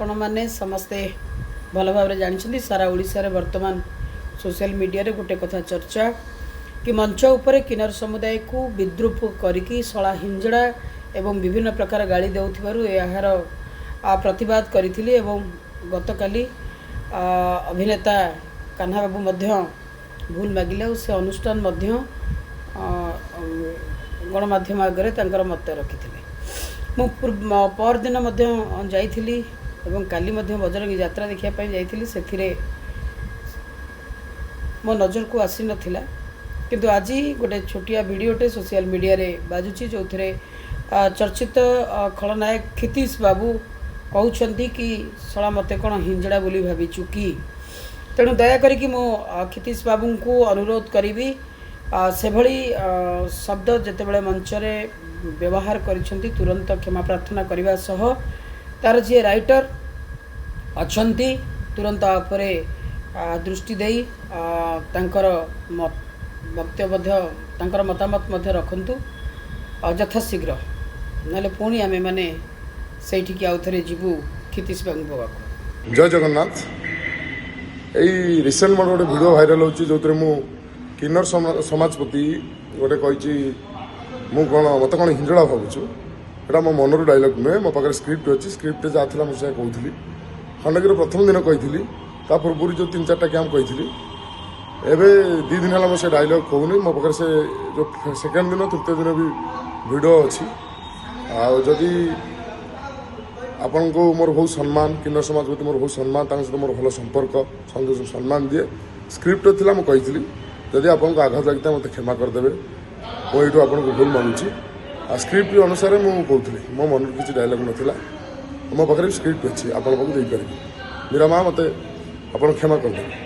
आपण मैंने समस्ते भल भाव जानते सारा ओडिशा रे वर्तमान सोशल मीडिया रे गोटे कथा चर्चा कि मंच उपरे किन्नर समुदाय को विद्रूप करिकी शला हिंजड़ा एवं विभिन्न प्रकार गाड़ी देउथिबारु यार प्रतिवाद करिथिली एवं गतकाली अभिनेता कान्हा बाबू मध्य भूल मागिले और से अनुष्ठान मध्य गणमाध्यम आगे तांकर मत रखिथिले। मु परदिन जाइथिली एवं काली बजरंगी यात्रा देखिया पई जाइथिली सेथिरे मो नजर को आसी नथिला किंतु आज गोटे छोटिया वीडियोटे सोशल मीडिया रे बाजुची जो थे चर्चित खलनायक क्षितिश बाबू कहउछंती कि सला मते कौन हिंजड़ा बोली भावी चुकी तेणु दया करी मो क्षितिश बाबू को अनुरोध करी से भली शब्द जितेबाला मंचरे व्यवहार करिसेंती तुरंत क्षमा प्रार्थना करने सह तार जी राइटर अच्छंती तुरंत आपरे दृष्टि देई तांकर वक्तव्य तांकर मतामत मध्य रखंतु यथाशीघ्र ना पुणी आमे माने सेठी की आउथरे जीवु क्षितिश बाबू पाखु। जय जगन्नाथ। यही रिसेंट मोर गोटे वीडियो भाइराल होची जो मु किन्नर समाज प्रति गोटे कही मु कौन मत कौन हिंजड़ा भावुछु एटा मो मनर डायलॉग नुहे मो पाखे स्क्रिप्ट अच्छी स्क्रिप्ट जहाँ था मुझे कहूली खंडगिर प्रथम दिन कही ता पूर्व जो 3-4टा कैंप कही एवं 2 दिन है से डायलॉग कहूनी मो पाखे से जो सेकेंड दिन तृतीय दिन भी वीडियो अच्छी आदि आपण को मोर बहुत सम्मान किन्नर समाज प्रति मोर बहुत सम्मान सहित मोर भल संपर्क सम्मान दिए स्क्रिप्ट थी मुझे कही जदि आपको आघात लगी मत क्षमा करदे मुझे आपको भूल मानुची स्क्रिप्ट अनुसार मुझे कहूली मो मन किसी डायलॉग नाला मो पाखे स्क्रिप्ट अच्छी आप मीरा माँ मत आप क्षमा करदे।